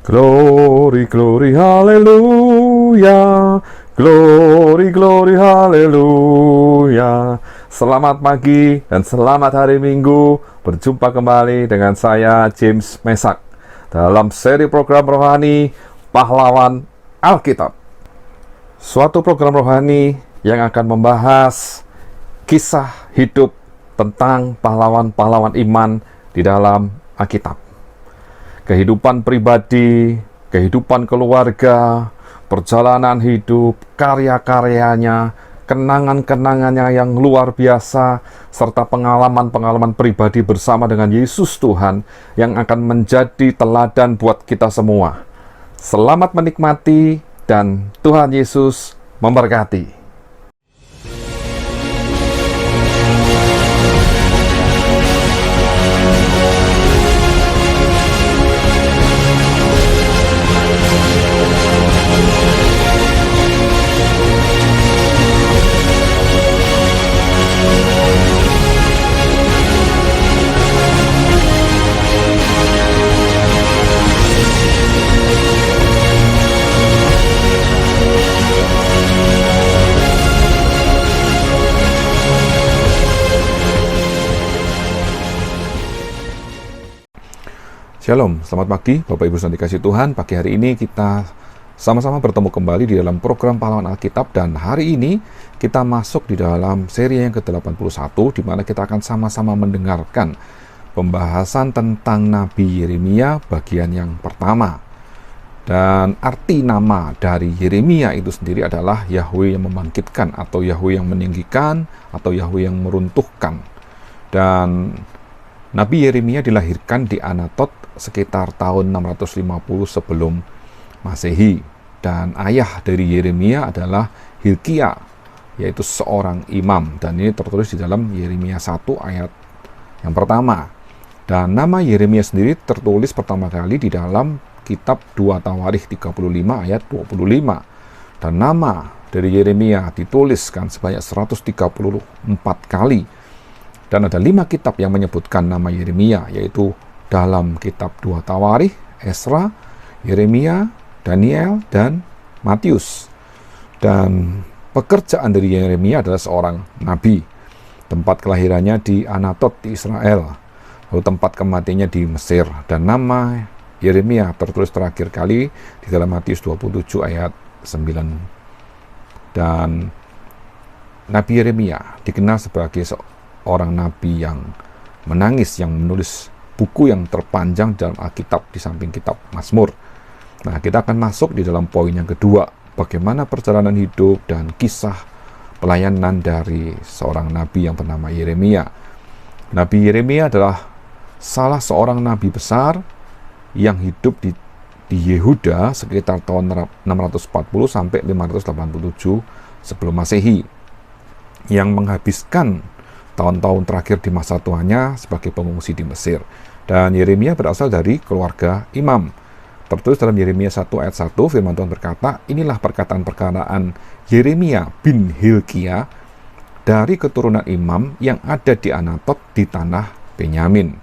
Glory, glory, haleluya. Glory, glory, haleluya. Selamat pagi dan selamat hari Minggu. Berjumpa kembali dengan saya, James Mesak, dalam seri program rohani Pahlawan Alkitab. Suatu program rohani yang akan membahas kisah hidup tentang pahlawan-pahlawan iman di dalam Alkitab. Kehidupan pribadi, kehidupan keluarga, perjalanan hidup, karya-karyanya, kenangan-kenangannya yang luar biasa, serta pengalaman-pengalaman pribadi bersama dengan Yesus Tuhan yang akan menjadi teladan buat kita semua. Selamat menikmati dan Tuhan Yesus memberkati. Shalom, selamat pagi Bapak Ibu yang dikasihi Tuhan. Pagi hari ini kita sama-sama bertemu kembali di dalam program Pahlawan Alkitab. Dan hari ini kita masuk di dalam seri yang ke-81, di mana kita akan sama-sama mendengarkan pembahasan tentang Nabi Yeremia bagian yang pertama. Dan arti nama dari Yeremia itu sendiri adalah Yahweh yang membangkitkan, atau Yahweh yang meninggikan, atau Yahweh yang meruntuhkan. Dan Nabi Yeremia dilahirkan di Anatot sekitar tahun 650 sebelum Masehi, dan ayah dari Yeremia adalah Hilkia, yaitu seorang imam, dan ini tertulis di dalam Yeremia 1 ayat yang pertama. Dan nama Yeremia sendiri tertulis pertama kali di dalam kitab 2 Tawarikh 35 ayat 25, dan nama dari Yeremia dituliskan sebanyak 134 kali. Dan ada 5 kitab yang menyebutkan nama Yeremia, yaitu dalam kitab 2 Tawarikh, Esra, Yeremia, Daniel, dan Matius. Dan pekerjaan dari Yeremia adalah seorang nabi. Tempat kelahirannya di Anatot di Israel, lalu tempat kematiannya di Mesir. Dan nama Yeremia tertulis terakhir kali di dalam Matius 27 ayat 9. Dan Nabi Yeremia dikenal sebagai seorang nabi yang menangis, yang menulis buku yang terpanjang dalam Alkitab di samping kitab Mazmur. Nah, kita akan masuk di dalam poin yang kedua, bagaimana perjalanan hidup dan kisah pelayanan dari seorang nabi yang bernama Yeremia. Nabi Yeremia adalah salah seorang nabi besar yang hidup di Yehuda sekitar tahun 640 sampai 587 sebelum Masehi, yang menghabiskan tahun-tahun terakhir di masa tuanya sebagai pengungsi di Mesir. Dan Yeremia berasal dari keluarga imam. Tertulis dalam Yeremia 1 ayat 1, firman Tuhan berkata, inilah perkataan-perkataan Yeremia bin Hilkia dari keturunan imam yang ada di Anatot di tanah Benyamin.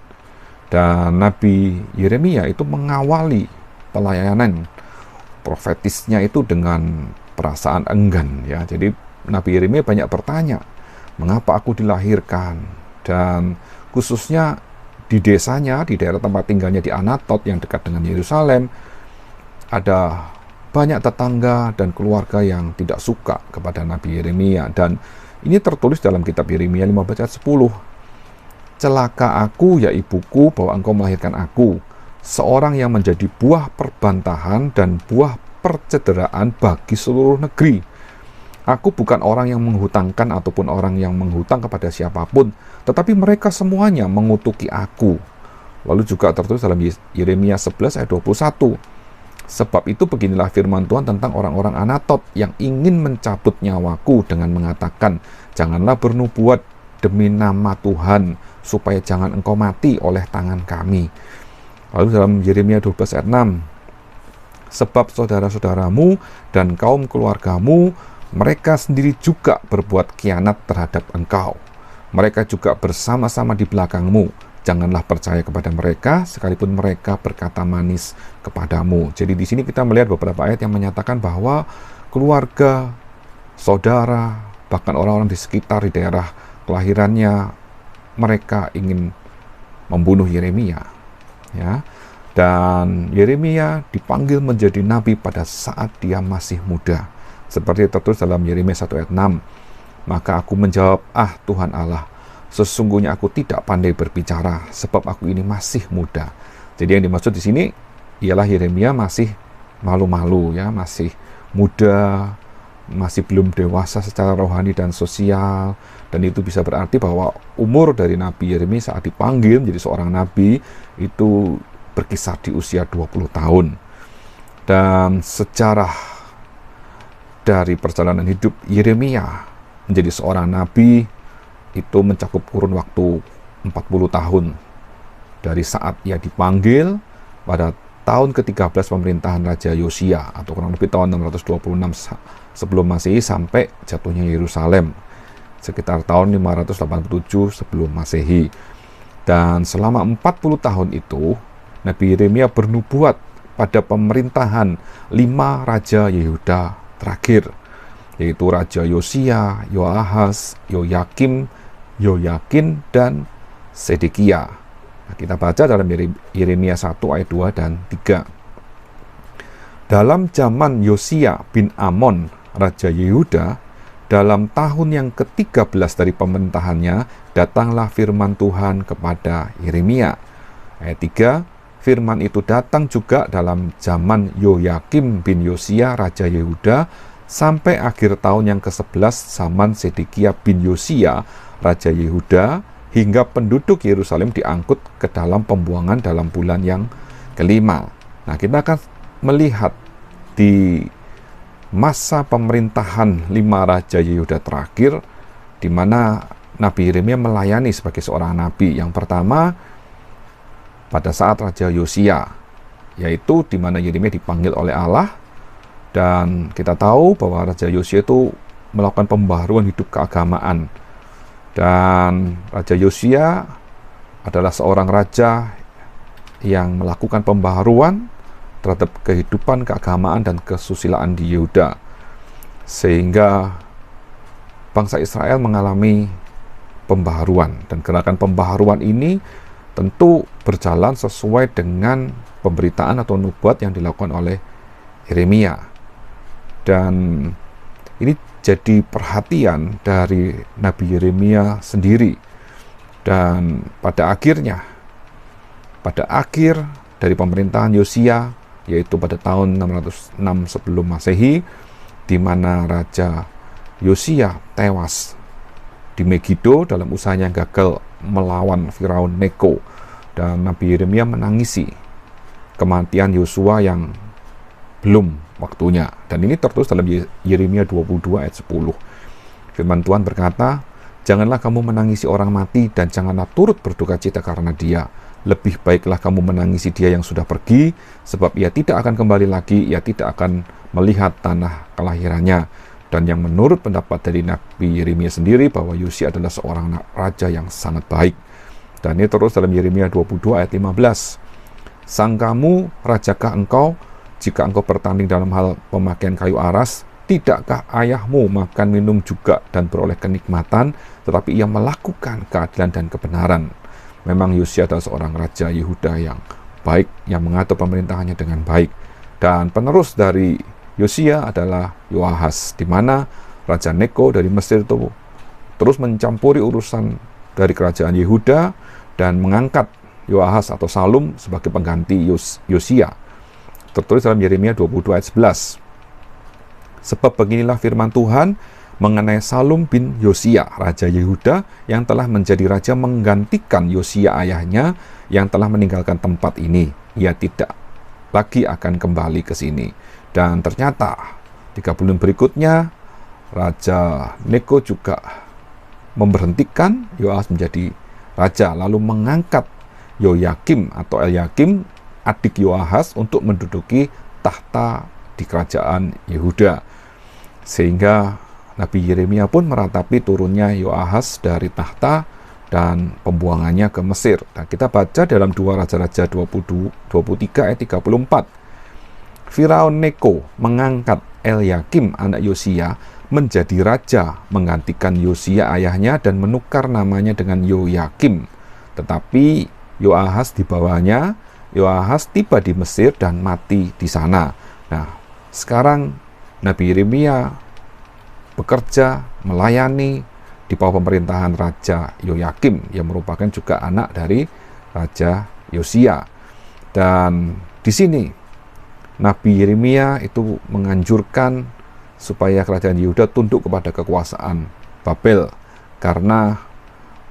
Dan Nabi Yeremia itu mengawali pelayanan profetisnya itu dengan perasaan enggan, ya. Jadi Nabi Yeremia banyak bertanya, mengapa aku dilahirkan? Dan khususnya di desanya, di daerah tempat tinggalnya di Anatot yang dekat dengan Yerusalem, ada banyak tetangga dan keluarga yang tidak suka kepada Nabi Yeremia. Dan ini tertulis dalam kitab Yeremia 15 ayat 10. Celaka aku, ya ibuku, bahwa engkau melahirkan aku, seorang yang menjadi buah perbantahan dan buah percederaan bagi seluruh negeri. Aku bukan orang yang menghutangkan ataupun orang yang menghutang kepada siapapun, tetapi mereka semuanya mengutuki aku. Lalu juga tertulis dalam Yeremia 11 ayat 21. Sebab itu beginilah firman Tuhan tentang orang-orang Anatot yang ingin mencabut nyawaku dengan mengatakan, janganlah bernubuat demi nama Tuhan, supaya jangan engkau mati oleh tangan kami. Lalu dalam Yeremia 12 ayat 6. Sebab saudara-saudaramu dan kaum keluargamu, mereka sendiri juga berbuat khianat terhadap engkau. Mereka juga bersama-sama di belakangmu Janganlah percaya kepada mereka, sekalipun mereka berkata manis kepadamu. Jadi di sini kita melihat beberapa ayat yang menyatakan bahwa keluarga, saudara, bahkan orang-orang di sekitar di daerah kelahirannya, mereka ingin membunuh Yeremia. Ya, dan Yeremia dipanggil menjadi nabi pada saat dia masih muda. Seperti tertulis dalam Yeremia 1 ayat 6. Maka aku menjawab, Tuhan Allah, sesungguhnya aku tidak pandai berbicara, sebab aku ini masih muda. Jadi yang dimaksud di sini ialah Yeremia masih malu-malu, ya, masih muda, masih belum dewasa secara rohani dan sosial. Dan itu bisa berarti bahwa umur dari Nabi Yeremia saat dipanggil menjadi seorang nabi itu berkisar di usia 20 tahun. Dan sejarah dari perjalanan hidup Yeremia menjadi seorang nabi itu mencakup kurun waktu 40 tahun. Dari saat ia dipanggil pada tahun ke-13 pemerintahan Raja Yosia, atau kurang lebih tahun 626 sebelum Masehi, sampai jatuhnya Yerusalem sekitar tahun 587 sebelum Masehi. Dan selama 40 tahun itu Nabi Yeremia bernubuat pada pemerintahan 5 raja Yehuda terakhir, yaitu Raja Yosia, Yoahaz, Yoyakim, Yoyakin, dan Sedekia. Nah, kita baca dalam Yeremia 1 ayat 2 dan 3. Dalam zaman Yosia bin Amon, Raja Yehuda, dalam tahun yang ke-13 dari pemerintahannya, datanglah firman Tuhan kepada Yeremia. Ayat 3, firman itu datang juga dalam zaman Yoyakim bin Yosia, Raja Yehuda, sampai akhir tahun yang ke-11 zaman Sedekia bin Yosia, Raja Yehuda, hingga penduduk Yerusalem diangkut ke dalam pembuangan dalam bulan yang ke-5. Nah, kita akan melihat di masa pemerintahan 5 Raja Yehuda terakhir, di mana Nabi Yeremia melayani sebagai seorang nabi. Yang pertama, pada saat Raja Yosia, yaitu di mana Yeremia dipanggil oleh Allah, dan kita tahu bahwa Raja Yosia itu melakukan pembaharuan hidup keagamaan. Dan Raja Yosia adalah seorang raja yang melakukan pembaharuan terhadap kehidupan keagamaan dan kesusilaan di Yehuda, sehingga bangsa Israel mengalami pembaharuan. Dan gerakan pembaharuan ini tentu berjalan sesuai dengan pemberitaan atau nubuat yang dilakukan oleh Yeremia. Dan ini jadi perhatian dari Nabi Yeremia sendiri. Dan pada akhir dari pemerintahan Yosia, yaitu pada tahun 606 sebelum Masehi, di mana Raja Yosia tewas di Megido dalam usahanya yang gagal melawan Firaun Neko. Dan Nabi Yeremia menangisi kematian Yosua yang belum waktunya. Dan ini tertulis dalam Yeremia 22 ayat 10. Firman Tuhan berkata, janganlah kamu menangisi orang mati dan janganlah turut berduka cita karena dia. Lebih baiklah kamu menangisi dia yang sudah pergi, sebab ia tidak akan kembali lagi, ia tidak akan melihat tanah kelahirannya. Dan yang menurut pendapat dari Nabi Yeremia sendiri, bahwa Yosia adalah seorang raja yang sangat baik. Dan ini terus dalam Yeremia 22 ayat 15. Sangkamu, rajakah engkau, jika engkau bertanding dalam hal pemakaian kayu aras? Tidakkah ayahmu makan minum juga dan beroleh kenikmatan, tetapi ia melakukan keadilan dan kebenaran? Memang Yosia adalah seorang raja Yehuda yang baik, yang mengatur pemerintahannya dengan baik. Dan penerus dari Yosia adalah Yoahaz, di mana Raja Neko dari Mesir itu terus mencampuri urusan dari kerajaan Yehuda dan mengangkat Yoahaz atau Salum sebagai pengganti Yosia. Tertulis dalam Yeremia 22 ayat 11. Sebab beginilah firman Tuhan mengenai Salum bin Yosia, Raja Yehuda, yang telah menjadi raja menggantikan Yosia ayahnya yang telah meninggalkan tempat ini. Ia tidak lagi akan kembali ke sini. Dan ternyata 3 bulan berikutnya Raja Neko juga memberhentikan Yoahaz menjadi raja, lalu mengangkat Yoyakim atau Elyakim, adik Yoahaz, untuk menduduki tahta di kerajaan Yehuda. Sehingga Nabi Yeremia pun meratapi turunnya Yoahaz dari tahta dan pembuangannya ke Mesir. Dan kita baca dalam 2 Raja-Raja 23 ayat 34. Firaun Neko mengangkat Elyakim anak Yosia menjadi raja menggantikan Yosia ayahnya dan menukar namanya dengan Yoyakim. Tetapi Yoahaz di bawahnya, Yoahaz tiba di Mesir dan mati di sana. Nah, sekarang Nabi Yeremia bekerja, melayani di bawah pemerintahan Raja Yoyakim yang merupakan juga anak dari Raja Yosia. Dan di sini Nabi Yeremia itu menganjurkan supaya kerajaan Yehuda tunduk kepada kekuasaan Babel, karena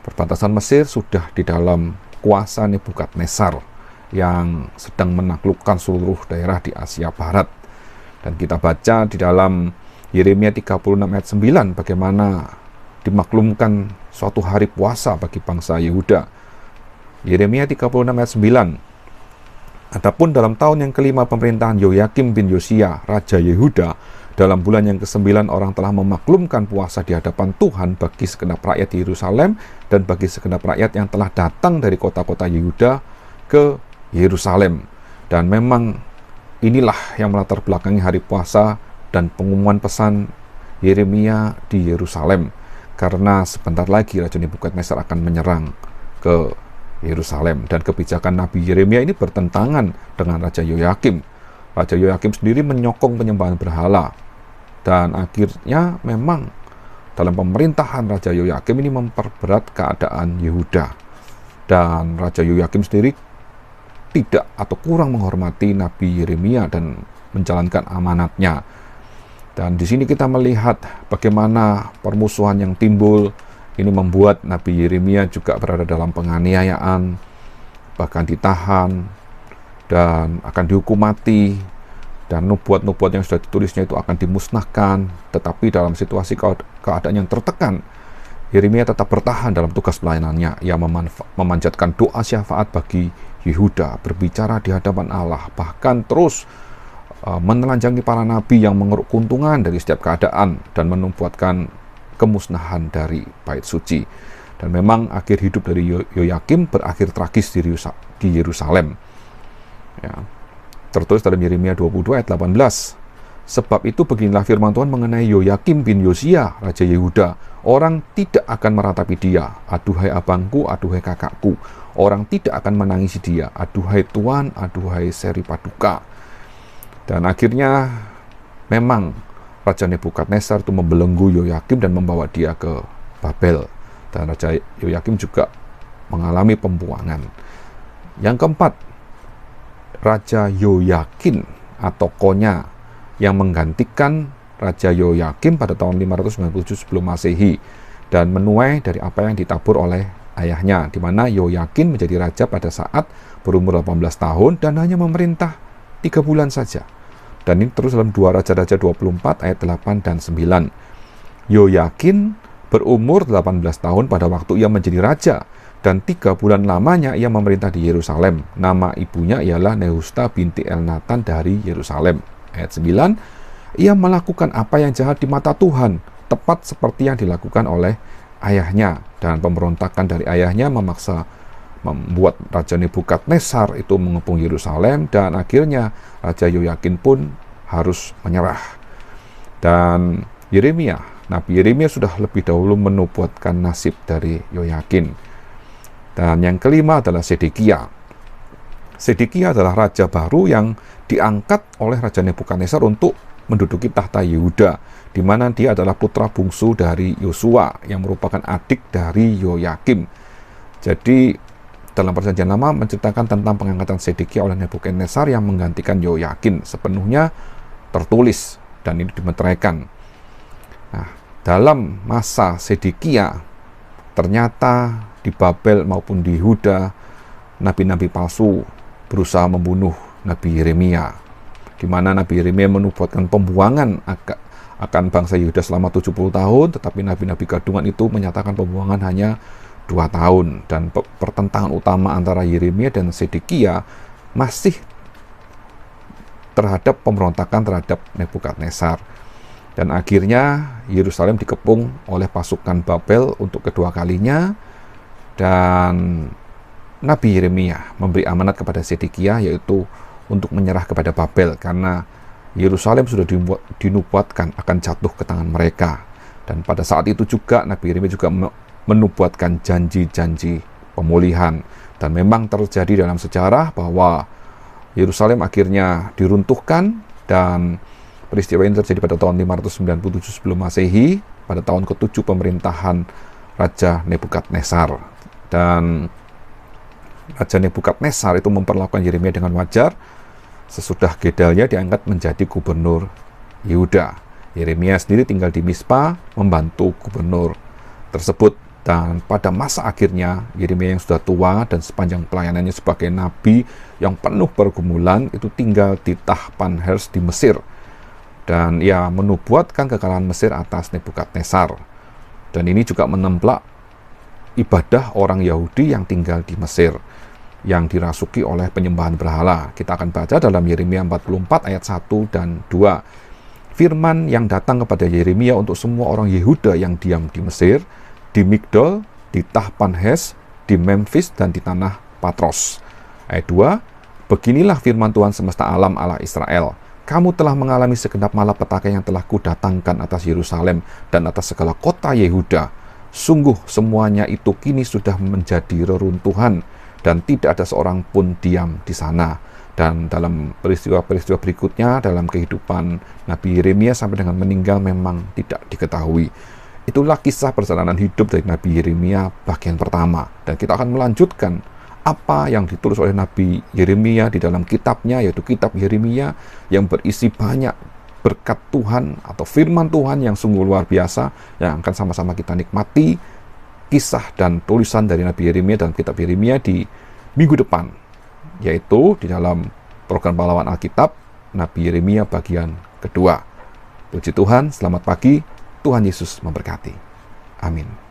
perbatasan Mesir sudah di dalam kuasa Nebukadnezar yang sedang menaklukkan seluruh daerah di Asia Barat. Dan kita baca di dalam Yeremia 36 ayat 9 bagaimana dimaklumkan suatu hari puasa bagi bangsa Yehuda. Yeremia 36 ayat 9. Adapun dalam tahun yang kelima pemerintahan Yoyakim bin Yosia, Raja Yehuda, dalam bulan yang ke-9 orang telah memaklumkan puasa di hadapan Tuhan bagi segenap rakyat di Yerusalem dan bagi segenap rakyat yang telah datang dari kota-kota Yehuda ke Yerusalem. Dan memang inilah yang melatar belakangi hari puasa dan pengumuman pesan Yeremia di Yerusalem, karena sebentar lagi Raja Nebukadnezar akan menyerang ke Yerusalem. Dan kebijakan Nabi Yeremia ini bertentangan dengan Raja Yoyakim. Raja Yoyakim sendiri menyokong penyembahan berhala, dan akhirnya memang dalam pemerintahan Raja Yoyakim ini memperberat keadaan Yehuda. Dan Raja Yoyakim sendiri tidak atau kurang menghormati Nabi Yeremia dan menjalankan amanatnya. Dan di sini kita melihat bagaimana permusuhan yang timbul ini membuat Nabi Yeremia juga berada dalam penganiayaan, bahkan ditahan dan akan dihukum mati, dan nubuat-nubuat yang sudah ditulisnya itu akan dimusnahkan. Tetapi dalam situasi keadaan yang tertekan, Yeremia tetap bertahan dalam tugas pelayanannya. Ia memanjatkan doa syafaat bagi Yehuda, berbicara di hadapan Allah, bahkan terus menelanjangi para nabi yang mengeruk keuntungan dari setiap keadaan dan menubuatkan kemusnahan dari bait suci. Dan memang akhir hidup dari Yoyakim berakhir tragis di Yerusalem. Ya. Tertulis dalam Yeremia 22 ayat 18. Sebab itu beginilah firman Tuhan mengenai Yoyakim bin Yosia, Raja Yehuda. Orang tidak akan meratapi dia. Aduhai abangku, aduhai kakakku. Orang tidak akan menangisi dia. Aduhai Tuhan, aduhai seri paduka. Dan akhirnya memang Raja Nebukadnezar itu membelenggu Yoyakim dan membawa dia ke Babel. Dan Raja Yoyakim juga mengalami pembuangan. Yang keempat, Raja Yoyakin atau Konya yang menggantikan Raja Yoyakim pada tahun 597 sebelum Masehi dan menuai dari apa yang ditabur oleh ayahnya, di mana Yoyakin menjadi raja pada saat berumur 18 tahun dan hanya memerintah 3 bulan saja. Dan ini terus dalam 2 Raja-Raja 24 ayat 8 dan 9. Yoyakin berumur 18 tahun pada waktu ia menjadi raja, dan 3 bulan lamanya ia memerintah di Yerusalem. Nama ibunya ialah Nehusta binti Elnatan dari Yerusalem. Ayat 9, ia melakukan apa yang jahat di mata Tuhan, tepat seperti yang dilakukan oleh ayahnya. Dan pemberontakan dari ayahnya memaksa membuat Raja Nebukadnezar itu mengepung Yerusalem, dan akhirnya Raja Yoyakin pun harus menyerah. Dan Nabi Yeremia sudah lebih dahulu menubuatkan nasib dari Yoyakin. Dan yang kelima adalah Sedekia. Sedekia adalah raja baru yang diangkat oleh Raja Nebukadnezar untuk menduduki tahta Yehuda, di mana dia adalah putra bungsu dari Yosua yang merupakan adik dari Yoyakim. Jadi dalam Perjanjian Lama menceritakan tentang pengangkatan Sedekia oleh Nebukadnezar yang menggantikan Yoyakin sepenuhnya tertulis dan ini dimeteraikan. Nah, dalam masa Sedekia ternyata di Babel maupun di Yehuda nabi-nabi palsu berusaha membunuh Nabi Yeremia, di mana Nabi Yeremia menubuatkan pembuangan akan bangsa Yehuda selama 70 tahun, tetapi nabi-nabi gadungan itu menyatakan pembuangan hanya 2 tahun. Dan pertentangan utama antara Yeremia dan Sedekia masih terhadap pemberontakan terhadap Nebukadnezar. Dan akhirnya Yerusalem dikepung oleh pasukan Babel untuk kedua kalinya, Dan Nabi Yeremia memberi amanat kepada Zedekia, yaitu untuk menyerah kepada Babel, karena Yerusalem sudah dinubuatkan akan jatuh ke tangan mereka. Dan pada saat itu juga Nabi Yeremia juga menubuatkan janji-janji pemulihan. Dan memang terjadi dalam sejarah bahwa Yerusalem akhirnya diruntuhkan, dan peristiwa ini terjadi pada tahun 597 sebelum Masehi, pada tahun ke-7 pemerintahan Raja Nebukadnezar. Dan Raja Nebukadnezar itu memperlakukan Yeremia dengan wajar. Sesudah Gedalia diangkat menjadi gubernur Yehuda, Yeremia sendiri tinggal di Mispa membantu gubernur tersebut. Dan pada masa akhirnya Yeremia yang sudah tua dan sepanjang pelayanannya sebagai nabi yang penuh pergumulan itu tinggal di Tahpanhes di Mesir, dan ia menubuatkan kekalahan Mesir atas Nebukadnezar. Dan ini juga menemplak ibadah orang Yahudi yang tinggal di Mesir, yang dirasuki oleh penyembahan berhala. Kita akan baca dalam Yeremia 44 ayat 1 dan 2. Firman yang datang kepada Yeremia untuk semua orang Yehuda yang diam di Mesir, di Migdol, di Tahpanhes, di Memphis, dan di tanah Patros. Ayat 2. Beginilah firman Tuhan semesta alam Allah Israel. Kamu telah mengalami segenap malapetaka yang telah kudatangkan atas Yerusalem dan atas segala kota Yehuda. Sungguh semuanya itu kini sudah menjadi reruntuhan, dan tidak ada seorang pun diam di sana. Dan dalam peristiwa-peristiwa berikutnya dalam kehidupan Nabi Yeremia sampai dengan meninggal memang tidak diketahui. Itulah kisah perjalanan hidup dari Nabi Yeremia bagian pertama. Dan kita akan melanjutkan apa yang ditulis oleh Nabi Yeremia di dalam kitabnya, yaitu kitab Yeremia, yang berisi banyak berkat Tuhan atau firman Tuhan yang sungguh luar biasa, yang akan sama-sama kita nikmati kisah dan tulisan dari Nabi Yeremia dalam kitab Yeremia di minggu depan, yaitu di dalam program Pahlawan Alkitab Nabi Yeremia bagian kedua. Puji Tuhan, selamat pagi, Tuhan Yesus memberkati. Amin.